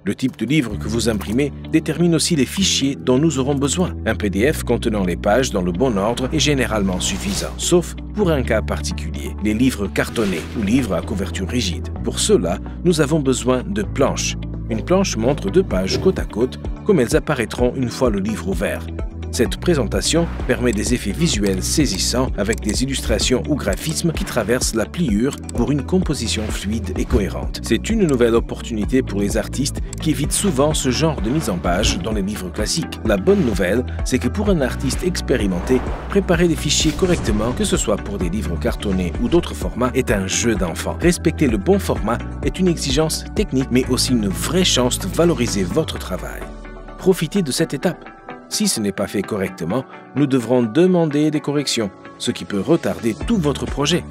Le type de livre que vous imprimez détermine aussi les fichiers dont nous aurons besoin. Un PDF contenant les pages dans le bon ordre est généralement suffisant, sauf pour un cas particulier, les livres cartonnés ou livres à couverture rigide. Pour cela, nous avons besoin de planches. Une planche montre 2 pages côte à côte, comme elles apparaîtront une fois le livre ouvert. Cette présentation permet des effets visuels saisissants avec des illustrations ou graphismes qui traversent la pliure pour une composition fluide et cohérente. C'est une nouvelle opportunité pour les artistes qui évitent souvent ce genre de mise en page dans les livres classiques. La bonne nouvelle, c'est que pour un artiste expérimenté, préparer des fichiers correctement, que ce soit pour des livres cartonnés ou d'autres formats, est un jeu d'enfant. Respecter le bon format est une exigence technique, mais aussi une vraie chance de valoriser votre travail. Profitez de cette étape. Si ce n'est pas fait correctement, nous devrons demander des corrections, ce qui peut retarder tout votre projet.